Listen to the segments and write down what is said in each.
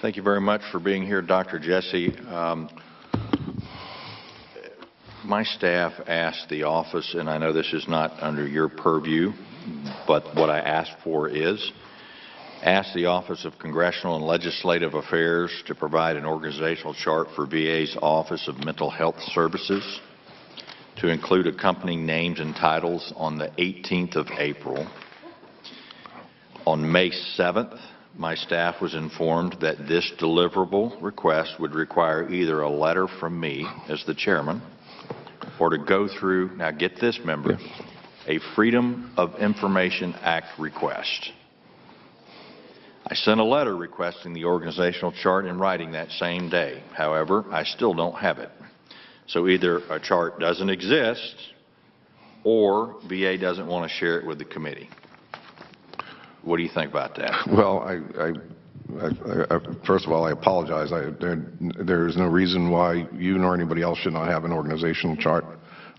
Thank you very much for being here, Dr. Jesse. My staff asked the office, and I know this is not under your purview, but what I asked for is, ask the Office of Congressional and Legislative Affairs to provide an organizational chart for VA's Office of Mental Health Services to include accompanying names and titles on the 18th of April. On May 7th, my staff was informed that this deliverable request would require either a letter from me as the chairman or to go through, now get this, members, a Freedom of Information Act request. I sent a letter requesting the organizational chart in writing that same day. However, I still don't have it. So either a chart doesn't exist or VA doesn't want to share it with the committee. What do you think about that? Well, first of all, I apologize. There's no reason why you nor anybody else should not have an organizational chart.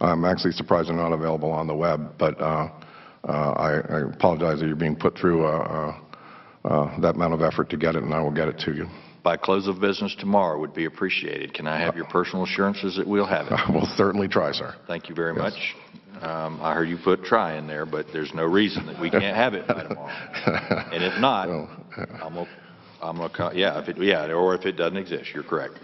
I'm actually surprised they're not available on the web, but I apologize that you're being put through that amount of effort to get it, and I will get it to you. By close of business tomorrow would be appreciated. Can I have your personal assurances that we'll have it? I will certainly try, sir. Thank you very much. I heard you put try in there, but there's no reason that we can't have it by tomorrow. And if not, I'm gonna or if it doesn't exist, you're correct.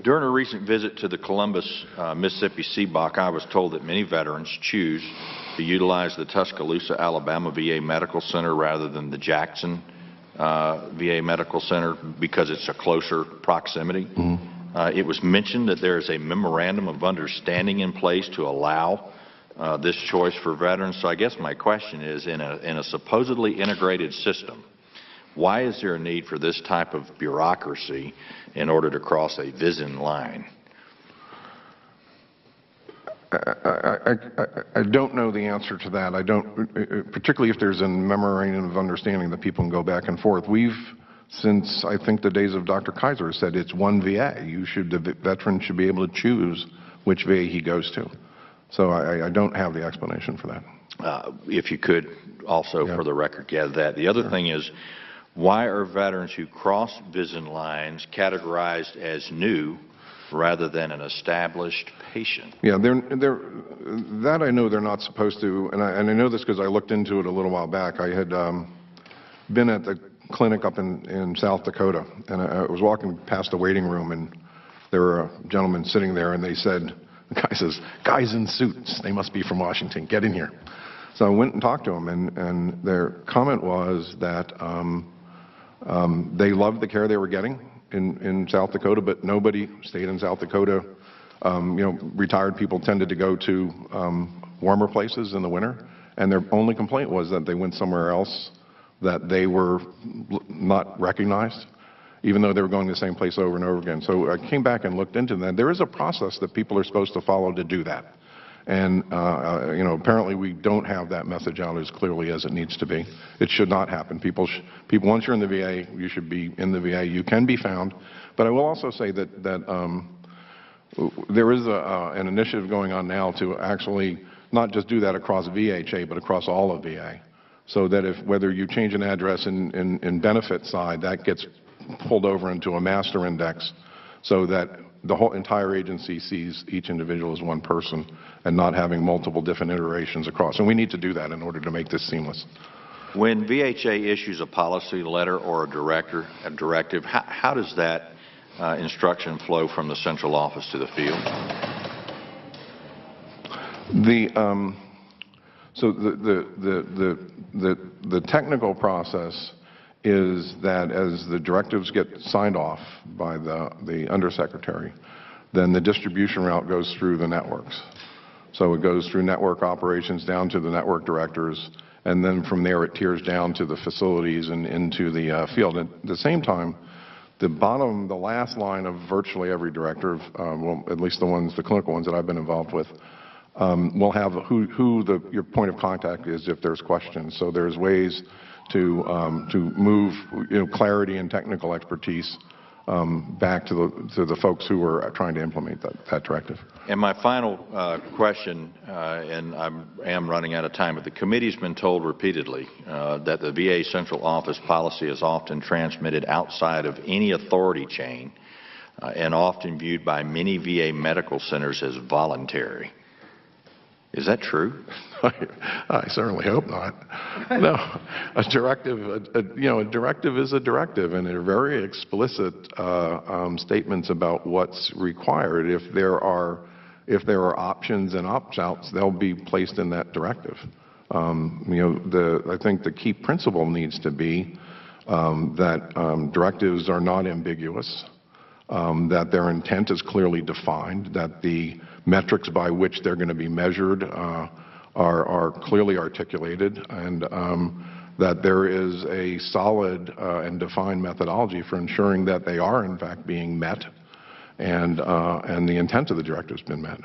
During a recent visit to the Columbus, Mississippi CBOC, I was told that many veterans choose to utilize the Tuscaloosa, Alabama VA Medical Center rather than the Jackson VA Medical Center because it's a closer proximity. Mm-hmm. It was mentioned that there is a memorandum of understanding in place to allow this choice for veterans. So I guess my question is, in a supposedly integrated system, why is there a need for this type of bureaucracy in order to cross a VISN line? I don't know the answer to that. I don't, particularly if there's a memorandum of understanding that people can go back and forth. We've, since I think the days of Dr. Kaiser, said it's one VA. The veteran should be able to choose which VA he goes to. So I don't have the explanation for that. If you could also, for the record, gather that. The other thing is, why are veterans who cross VISN lines categorized as new rather than an established patient? Yeah, that I know they're not supposed to, and I know this because I looked into it a little while back. I had been at the clinic up in South Dakota, and I was walking past the waiting room, and there were a gentleman sitting there, and they said, the guy says, guys in suits, they must be from Washington, get in here. So I went and talked to them, and their comment was that they loved the care they were getting in South Dakota, but nobody stayed in South Dakota. Retired people tended to go to warmer places in the winter, and their only complaint was that they went somewhere else that they were not recognized, even though they were going to the same place over and over again. So I came back and looked into that. There is a process that people are supposed to follow to do that. And, apparently we don't have that message out as clearly as it needs to be. It should not happen. People, once you're in the VA, you should be in the VA. You can be found. But I will also say that there is an initiative going on now to actually not just do that across VHA, but across all of VA. So that whether you change an address in benefit side, that gets pulled over into a master index so that the whole entire agency sees each individual as one person and not having multiple different iterations across. And we need to do that in order to make this seamless. When VHA issues a policy letter or a directive, how does that instruction flow from the central office to the field? So the technical process is that as the directives get signed off by the undersecretary, then the distribution route goes through the networks. So it goes through network operations down to the network directors, and then from there it tiers down to the facilities and into the field. At the same time, the last line of virtually every directive, well, at least the clinical ones that I've been involved with, will have who your point of contact is if there's questions. So there's ways to move clarity and technical expertise back to the folks who were trying to implement that directive. And my final question, and I am running out of time, but the committee's been told repeatedly that the VA central office policy is often transmitted outside of any authority chain and often viewed by many VA medical centers as voluntary. Is that true? I certainly hope not. No, a directive, a directive is a directive, and there are very explicit statements about what's required. If there are options and opt-outs, they'll be placed in that directive. I think the key principle needs to be that directives are not ambiguous, that their intent is clearly defined, that the metrics by which they're going to be measured are clearly articulated, and that there is a solid and defined methodology for ensuring that they are in fact being met, and the intent of the directive has been met.